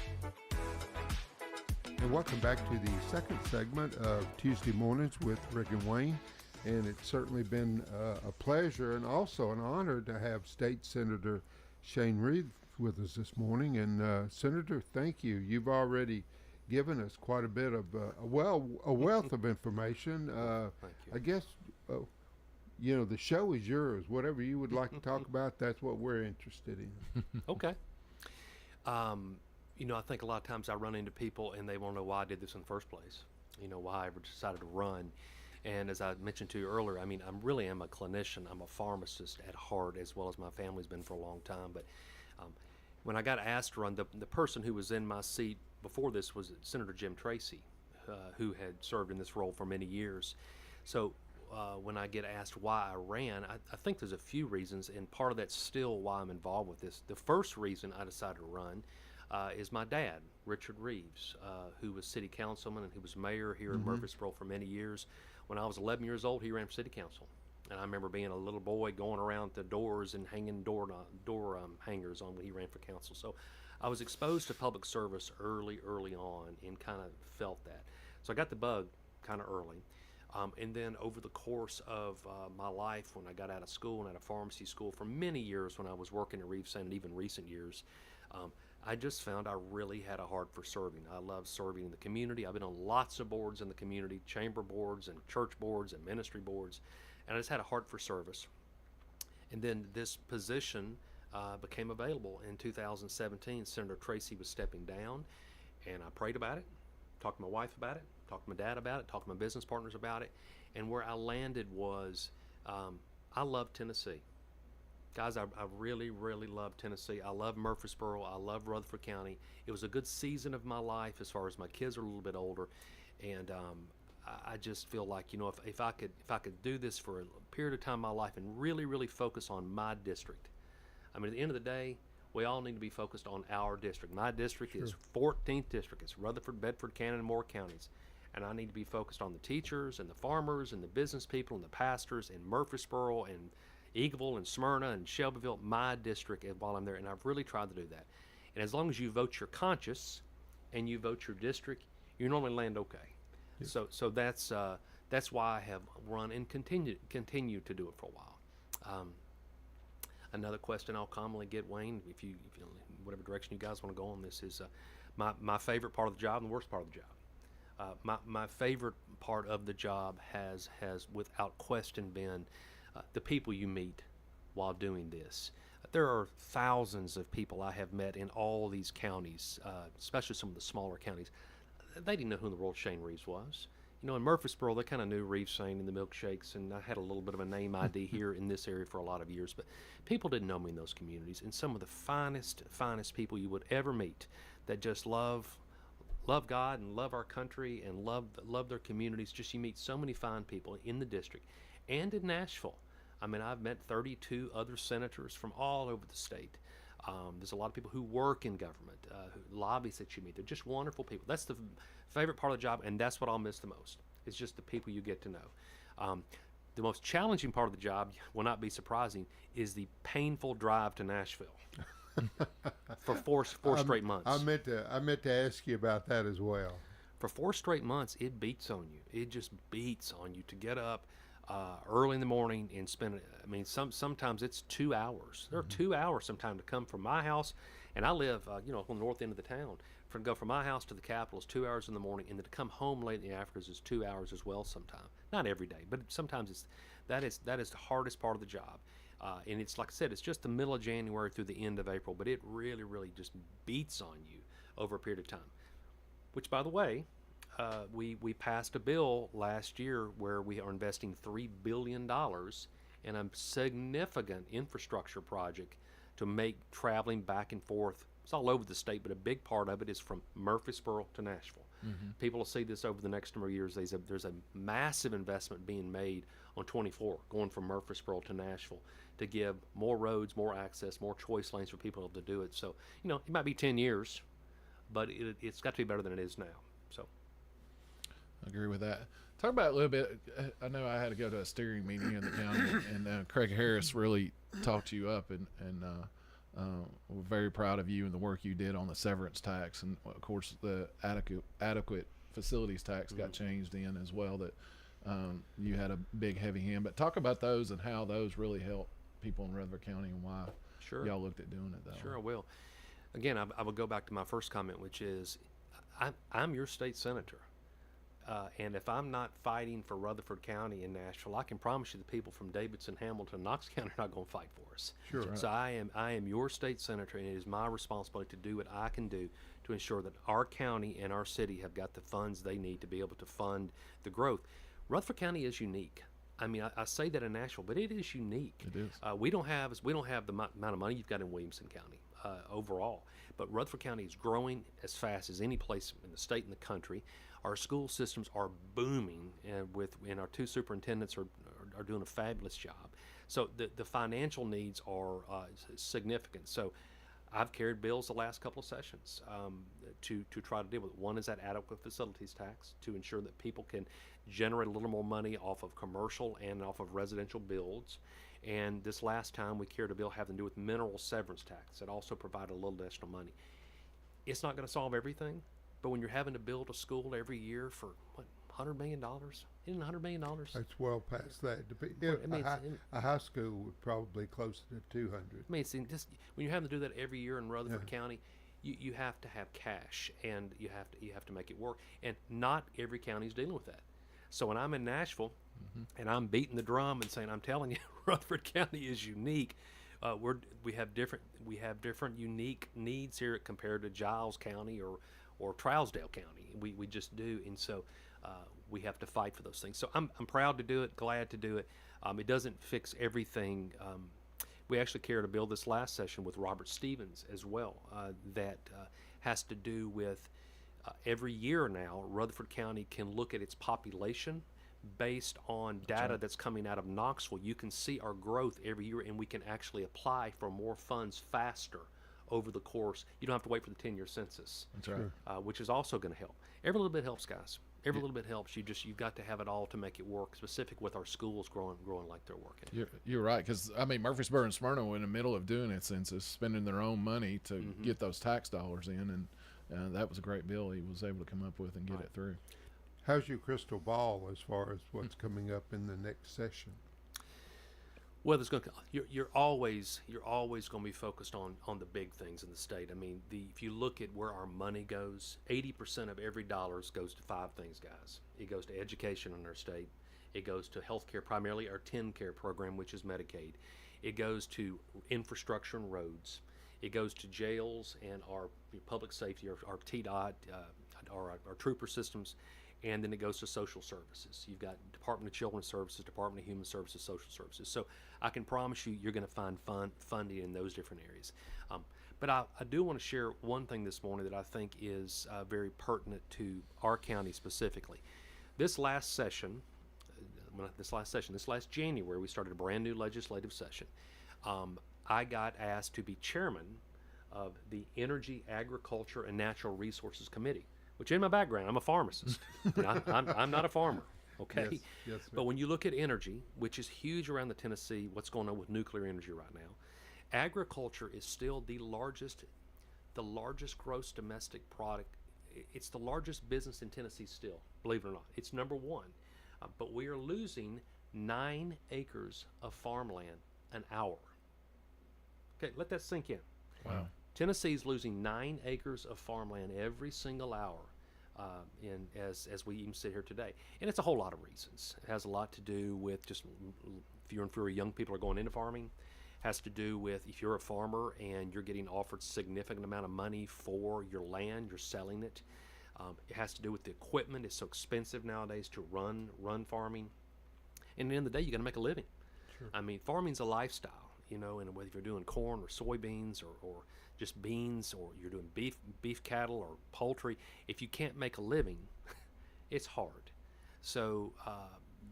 And welcome back to the second segment of Tuesday Mornings with Rick and Wayne. And it's certainly been a pleasure and also an honor to have State Senator Shane Reeves with us this morning. And Senator, thank you. You've already given us quite a bit of a wealth of information.
Thank you.
I guess the show is yours. Whatever you would like to talk about, that's what we're interested in.
Okay. I think a lot of times I run into people and they want to know why I did this in the first place. Why I ever decided to run. And as I mentioned to you earlier, I really am a clinician. I'm a pharmacist at heart, as well as my family's been for a long time. But when I got asked to run, the person who was in my seat before this was Senator Jim Tracy, who had served in this role for many years. So when I get asked why I ran, I think there's a few reasons, and part of that's still why I'm involved with this. The first reason I decided to run, is my dad, Richard Reeves, who was city councilman and who was mayor here in Murfreesboro for many years. When I was 11 years old, he ran for city council. And I remember being a little boy going around the doors and hanging door hangers on when he ran for council. So I was exposed to public service early on and kind of felt that. So I got the bug kind of early. And then over the course of my life, when I got out of school and out of pharmacy school for many years when I was working at Reeves and even recent years, I just found I really had a heart for serving. I love serving in the community. I've been on lots of boards in the community, chamber boards and church boards and ministry boards, and I just had a heart for service. And then this position became available in 2017. Senator Tracy was stepping down, and I prayed about it, talked to my wife about it, talked to my dad about it, talked to my business partners about it, and where I landed was I love Tennessee. Guys, I really, really love Tennessee. I love Murfreesboro. I love Rutherford County. It was a good season of my life as far as my kids are a little bit older, and I just feel like, you know, if I could do this for a period of time in my life and really, really focus on my district. I mean, at the end of the day, we all need to be focused on our district. My district is 14th district. It's Rutherford, Bedford, Cannon, and Moore counties. And I need to be focused on the teachers and the farmers and the business people and the pastors in Murfreesboro and Eagleville and Smyrna and Shelbyville, my district, while I'm there. And I've really tried to do that. And as long as you vote your conscience and you vote your district, you normally land okay. Yep. So that's why I have run and continue to do it for a while. Another question I'll commonly get, Wayne, if you whatever direction you guys want to go on this, is my favorite part of the job and the worst part of the job. My favorite part of the job has without question been the people you meet while doing this. There are thousands of people I have met in all these counties, especially some of the smaller counties. They didn't know who in the world Shane Reeves was. You know, in Murfreesboro, they kind of knew Reeves Shane and the milkshakes, and I had a little bit of a name ID here in this area for a lot of years, but people didn't know me in those communities. And some of the finest people you would ever meet that just love God and love our country and love their communities. Just, you meet so many fine people in the district and in Nashville. I mean, I've met 32 other senators from all over the state. There's a lot of people who work in government, lobbies that you meet. They're just wonderful people. That's the favorite part of the job, and that's what I'll miss the most. It's just the people you get to know. The most challenging part of the job, will not be surprising, is the painful drive to Nashville for four straight months.
I meant to ask you about that as well.
For 4 straight months, it beats on you. It just beats on you to get up early in the morning and spend, I mean, sometimes it's 2 hours. There are 2 hours sometimes to come from my house, and I live, on the north end of the town. To go from my house to the Capitol is 2 hours in the morning, and then to come home late in the afternoon is 2 hours as well sometimes. Not every day, but sometimes that is the hardest part of the job. And it's, like I said, it's just the middle of January through the end of April, but it really, really just beats on you over a period of time. Which, by the way, we passed a bill last year where we are investing $3 billion in a significant infrastructure project to make traveling back and forth. It's all over the state, but a big part of it is from Murfreesboro to Nashville. Mm-hmm. People will see this over the next number of years. There's a massive investment being made on 24, going from Murfreesboro to Nashville, to give more roads, more access, more choice lanes for people to do it. So, it might be 10 years, but it's got to be better than it is now. So,
I agree with that. Talk about a little bit. I know I had to go to a steering meeting in the county, and Craig Harris really talked you up, and we're very proud of you and the work you did on the severance tax, and of course the adequate facilities tax got changed in as well. That you had a big heavy hand. But talk about those and how those really help people in Rutherford County, and why y'all looked at doing it that way.
Sure, I will. Again, I will go back to my first comment, which is I'm your state senator. And if I'm not fighting for Rutherford County and Nashville, I can promise you the people from Davidson, Hamilton, Knox County are not going to fight for us.
Sure. Right.
So I am your state senator, and it is my responsibility to do what I can do to ensure that our county and our city have got the funds they need to be able to fund the growth. Rutherford County is unique. I mean, I say that in Nashville, but it is unique.
It is.
We don't have the amount of money you've got in Williamson County overall, but Rutherford County is growing as fast as any place in the state and the country. Our school systems are booming, and our 2 superintendents are doing a fabulous job. So the financial needs are significant. So I've carried bills the last couple of sessions to try to deal with it. One is that adequate facilities tax to ensure that people can generate a little more money off of commercial and off of residential builds. And this last time we carried a bill having to do with mineral severance tax that also provided a little additional money. It's not going to solve everything, but when you're having to build a school every year for what, $100 million? Isn't $100 million?
It's well past that. A high school would probably closer to 200.
I mean, it's just when you're having to do that every year in Rutherford County, you have to have cash, and you have to make it work. And not every county is dealing with that. So when I'm in Nashville, and I'm beating the drum and saying, I'm telling you, Rutherford County is unique. We have different unique needs here compared to Giles County or Trousdale County. We just do, and so we have to fight for those things. So I'm proud to do it, glad to do it. It doesn't fix everything. We actually carried a bill this last session with Robert Stevens as well that has to do with every year now Rutherford County can look at its population based on data that's coming out of Knoxville. You can see our growth every year, and we can actually apply for more funds faster over the course. You don't have to wait for the 10-year census.
That's right.
Which is also going to help. Every little bit helps, guys. Every little bit helps. You've got to have it all to make it work, specific with our schools growing like they're working.
You're right, because I mean Murfreesboro and Smyrna were in the middle of doing its census, spending their own money to get those tax dollars in, and that was a great bill he was able to come up with and get it through.
How's your crystal ball as far as what's coming up in the next session?
Well, you're always going to be focused on the big things in the state. I mean, if you look at where our money goes, 80% of every dollar goes to 5 things, guys. It goes to education in our state. It goes to health care, primarily our TennCare program, which is Medicaid. It goes to infrastructure and roads. It goes to jails and our public safety, our TDOT, our trooper systems. And then it goes to social services. You've got Department of Children's Services, Department of Human Services, Social Services. So I can promise you're going to find funding in those different areas. But I do want to share one thing this morning that I think is very pertinent to our county specifically. This last January, we started a brand new legislative session. I got asked to be chairman of the Energy, Agriculture, and Natural Resources Committee, which in my background, I'm a pharmacist. I'm not a farmer, okay?
Yes,
but when you look at energy, which is huge around the Tennessee, what's going on with nuclear energy right now, agriculture is still the largest gross domestic product. It's the largest business in Tennessee still, believe it or not. It's number one. But we are losing 9 acres of farmland an hour. Okay, let that sink in.
Wow.
Tennessee's losing 9 acres of farmland every single hour as we even sit here today. And it's a whole lot of reasons. It has a lot to do with just fewer and fewer young people are going into farming. It has to do with if you're a farmer and you're getting offered significant amount of money for your land, you're selling it. It has to do with the equipment. It's so expensive nowadays to run farming. And at the end of the day, you got to make a living.
Sure.
I mean, farming's a lifestyle, and whether you're doing corn or soybeans or just beans, or you're doing beef cattle or poultry, if you can't make a living, it's hard. So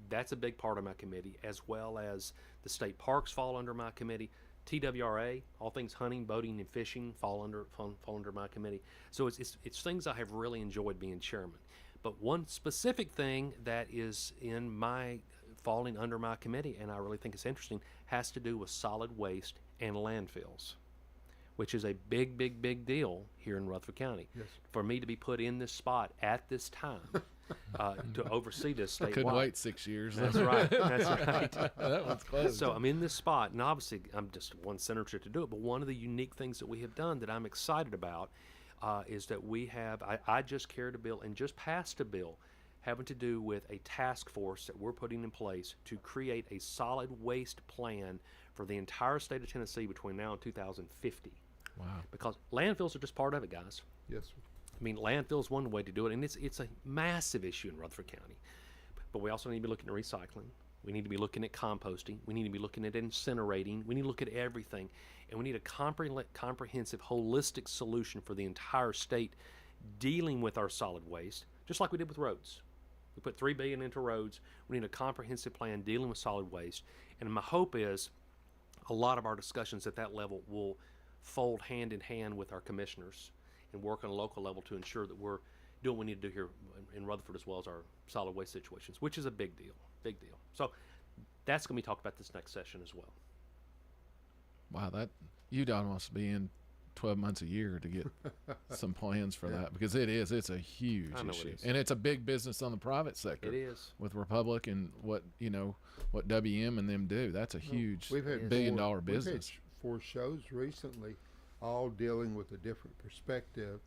that's a big part of my committee, as well as the state parks fall under my committee. TWRA, all things hunting, boating, and fishing fall under my committee. So it's things I have really enjoyed being chairman. But one specific thing that is falling under my committee, and I really think it's interesting, has to do with solid waste and landfills, which is a big deal here in Rutherford County.
Yes.
For me to be put in this spot at this time to oversee this statewide.
I couldn't wait 6 years.
That's right. That's right.
That one's closed.
So I'm in this spot, and obviously I'm just one senator to do it, but one of the unique things that we have done that I'm excited about is that we have, I just carried a bill and just passed a bill having to do with a task force that we're putting in place to create a solid waste plan for the entire state of Tennessee between now and 2050.
Wow.
Because landfills are just part of it, guys.
Yes.
I mean, landfill's one way to do it, and it's a massive issue in Rutherford County. But we also need to be looking at recycling. We need to be looking at composting. We need to be looking at incinerating. We need to look at everything. And we need a comprehensive, holistic solution for the entire state dealing with our solid waste, just like we did with roads. We put $3 billion into roads. We need a comprehensive plan dealing with solid waste. And my hope is a lot of our discussions at that level will fold hand in hand with our commissioners and work on a local level to ensure that we're doing what we need to do here in Rutherford as well as our solid waste situations, which is a big deal. So that's going to be talked about this next session as well.
Wow, that UDOT wants to be in 12 months a year to get some plans for that, because it's a huge issue, and it's a big business on the private sector.
It is
with Republic and what WM and them do. That's a huge $1 billion business.
We've had 4 shows recently, all dealing with a different perspective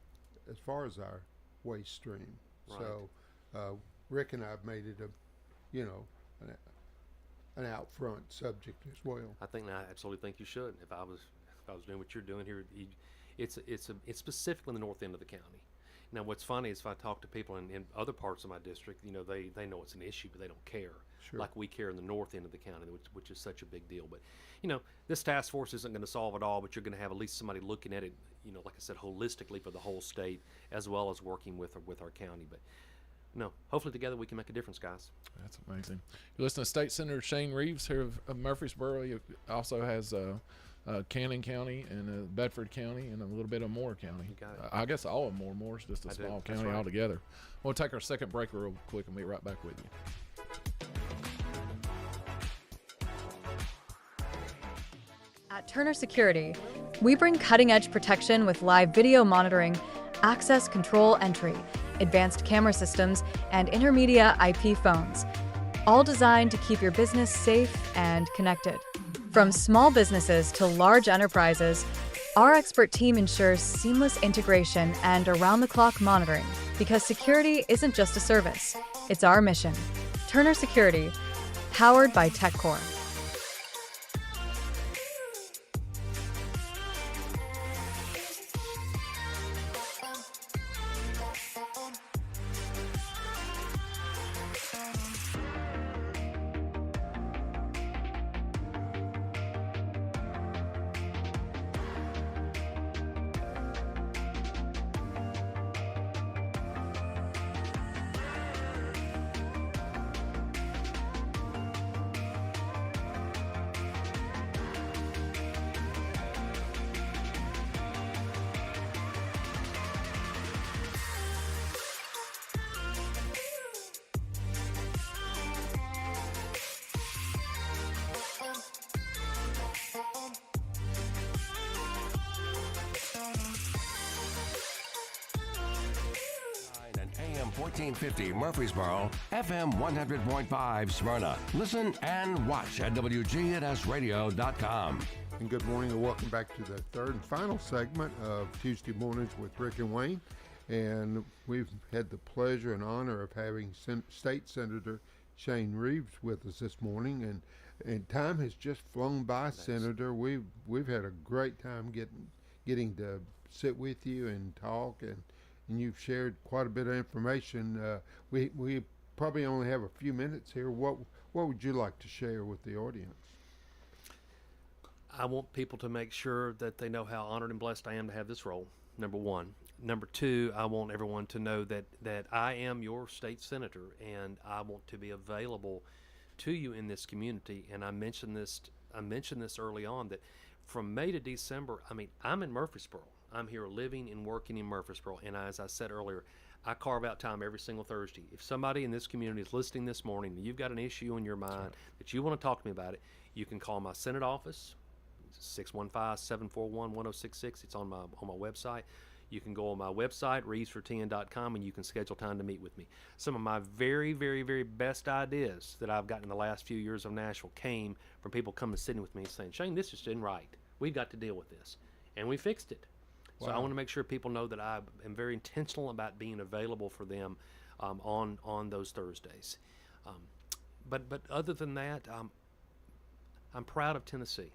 as far as our waste stream.
Right.
So Rick and I have made it an out front subject as well.
I absolutely think you should. If I was doing what you're doing here, it's specifically in the north end of the county. Now, what's funny is if I talk to people in other parts of my district, they know it's an issue, but they don't care.
Sure.
Like we care in the north end of the county, which is such a big deal. But this task force isn't going to solve it all, but you're going to have at least somebody looking at it, like I said, holistically for the whole state, as well as working with our county. But no, hopefully together we can make a difference, guys.
That's amazing. You listen to State Senator Shane Reeves here of Murfreesboro. He also has Cannon County and Bedford County and a little bit of Moore County. I guess all of Moore is just a small county altogether. We'll take our second break real quick and be right back with you.
At Turner Security, we bring cutting-edge protection with live video monitoring, access control entry, advanced camera systems, and intermedia IP phones, all designed to keep your business safe and connected. From small businesses to large enterprises, our expert team ensures seamless integration and around-the-clock monitoring, because security isn't just a service, it's our mission. Turner Security, powered by TechCore.
AM 1450 Murfreesboro, FM 100.5 Smyrna. Listen and watch at wgnsradio.com.
And good morning and welcome back to the third and final segment of Tuesday Mornings with Rick and Wayne. And we've had the pleasure and honor of having State Senator Shane Reeves with us this morning. And time has just flown by, Senator. We've had a great time getting to sit with you and talk, and you've shared quite a bit of information. We probably only have a few minutes here. What would you like to share with the audience?
I want people to make sure that they know how honored and blessed I am to have this role, number one. Number two, I want everyone to know that I am your state senator, and I want to be available to you in this community. And I mentioned this early on, that from May to December, I'm in Murfreesboro. I'm here living and working in Murfreesboro, and as I said earlier, I carve out time every single Thursday. If somebody in this community is listening this morning and you've got an issue on your mind that you want to talk to me about it, you can call my Senate office, 615-741-1066. It's on my website. You can go on my website, reevesfortn.com, and you can schedule time to meet with me. Some of my very, very, very best ideas that I've gotten in the last few years of Nashville came from people coming sitting with me and saying, Shane, this just isn't right. We've got to deal with this. And we fixed it. So I want to make sure people know that I am very intentional about being available for them on those Thursdays. But other than that, I'm proud of Tennessee.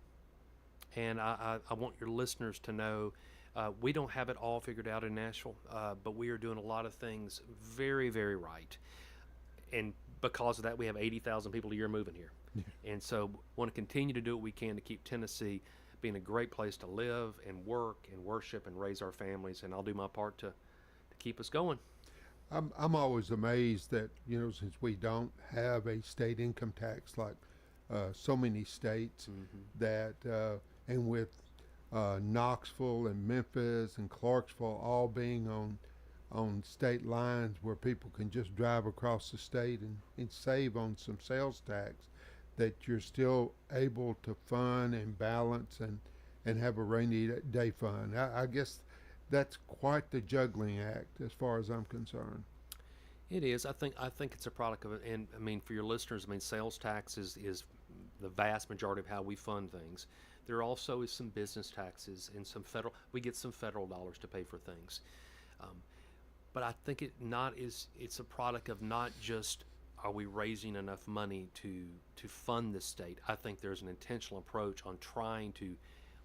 And I want your listeners to know we don't have it all figured out in Nashville, but we are doing a lot of things very, very right. And because of that, we have 80,000 people a year moving here. And so want to continue to do what we can to keep Tennessee being a great place to live and work and worship and raise our families, and I'll do my part to keep us going.
I'm always amazed that, since we don't have a state income tax like so many states, that and with Knoxville and Memphis and Clarksville all being on state lines where people can just drive across the state and save on some sales tax, that you're still able to fund and balance and have a rainy day fund. I guess that's quite the juggling act as far as I'm concerned.
It is. I think it's a product of it. And I mean, for your listeners, I mean, sales tax is the vast majority of how we fund things. There also is some business taxes and we get some federal dollars to pay for things. But I think it's a product of not just are we raising enough money to fund the state. I think there's an intentional approach on trying to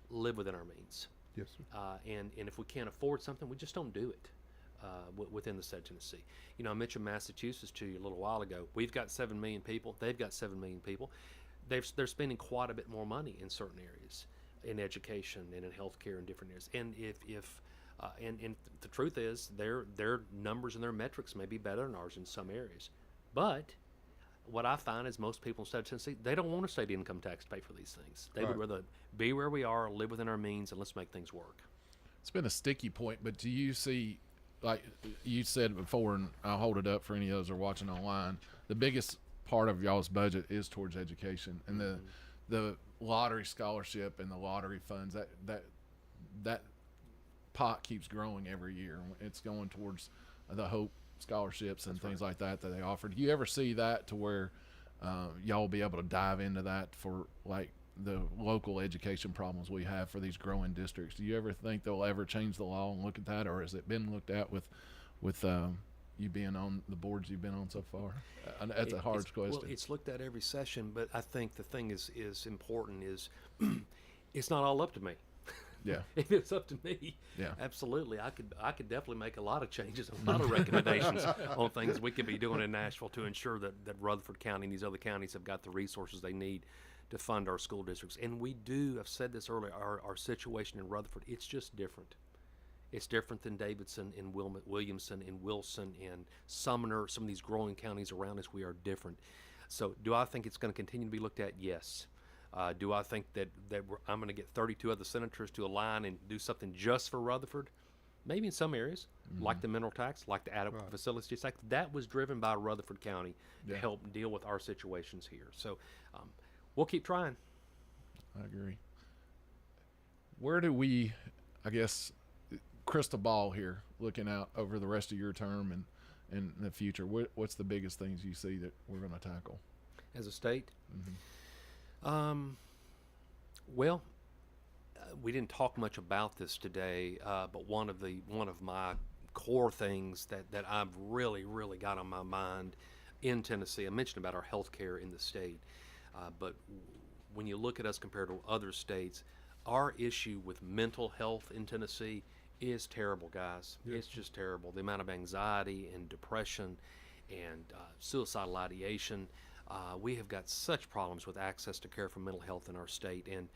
live within our means.
Yes, sir.
And if we can't afford something, we just don't do it within the state of Tennessee. You know, I mentioned Massachusetts to you a little while ago. We've got 7 million people. They've got 7 million people. They're spending quite a bit more money in certain areas, in education and in healthcare and different areas. And and the truth is, their numbers and their metrics may be better than ours in some areas. But what I find is most people in the state of Tennessee, they don't want a state income tax to pay for these things. They would rather be where we are, live within our means, and let's make things work. It's
been a sticky point, but do you see, like you said before, and I'll hold it up for any of those who are watching online, the biggest part of y'all's budget is towards education, and the lottery scholarship and the lottery funds, that pot keeps growing every year. It's going towards the Hope scholarships and things like that they offer. Do you ever see that to where y'all will be able to dive into that for like the local education problems we have for these growing districts? Do you ever think they'll ever change the law and look at that, or has it been looked at with you being on the boards you've been on so far? That's a hard question.
Well, it's looked at every session, but I think the thing is important is it's not all up to me.
Yeah.
If it's up to me,
yeah,
absolutely, I could definitely make a lot of changes, a lot of recommendations on things we could be doing in Nashville to ensure that Rutherford County and these other counties have got the resources they need to fund our school districts. And we do, I've said this earlier, our situation in Rutherford, it's just different. It's different than Davidson and Williamson and Wilson and Sumner, some of these growing counties around us. We are different. So do I think it's going to continue to be looked at? Yes. Do I think that I'm going to get 32 other senators to align and do something just for Rutherford? Maybe in some areas, like the mineral tax, like the adequate facilities tax. That was driven by Rutherford County to help deal with our situations here. So we'll keep trying.
I agree. Where do we, I guess, crystal ball here, looking out over the rest of your term and in the future, what's the biggest things you see that we're going to tackle
as a state? Well, we didn't talk much about this today, but one of my core things that I've really got on my mind in Tennessee, I mentioned about our health care in the state, but when you look at us compared to other states, our issue with mental health in Tennessee is terrible, guys. Yeah. It's just terrible. The amount of anxiety and depression and suicidal ideation. We have got such problems with access to care for mental health in our state, and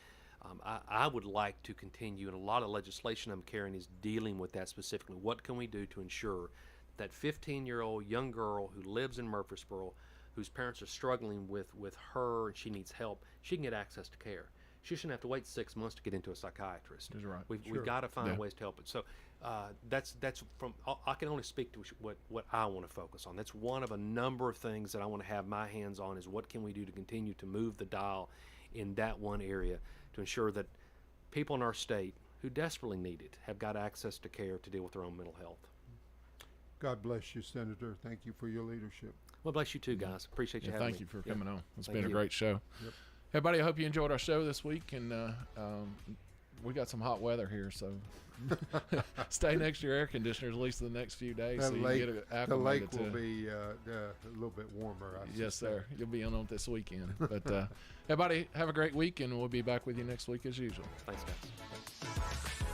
I would like to continue, and a lot of legislation I'm carrying is dealing with that specifically. What can we do to ensure that 15-year-old young girl who lives in Murfreesboro, whose parents are struggling with her and she needs help, she can get access to care? She shouldn't have to wait 6 months to get into a psychiatrist.
That's right.
We've got to find ways to help it. So that's from. I can only speak to what I want to focus on. That's one of a number of things that I want to have my hands on. Is what can we do to continue to move the dial in that one area to ensure that people in our state who desperately need it have got access to care to deal with their own mental health.
God bless you, Senator. Thank you for your leadership.
Well, bless you too, guys. Appreciate you having me.
Thank you for coming on. It's been a great show.
Yep.
Everybody, I hope you enjoyed our show this week, and we got some hot weather here, so stay next to your air conditioners at least the next few days.
The lake will be a little bit warmer.
Yes, sir. You'll be on it this weekend. But everybody, have a great week, and we'll be back with you next week as usual.
Thanks, guys.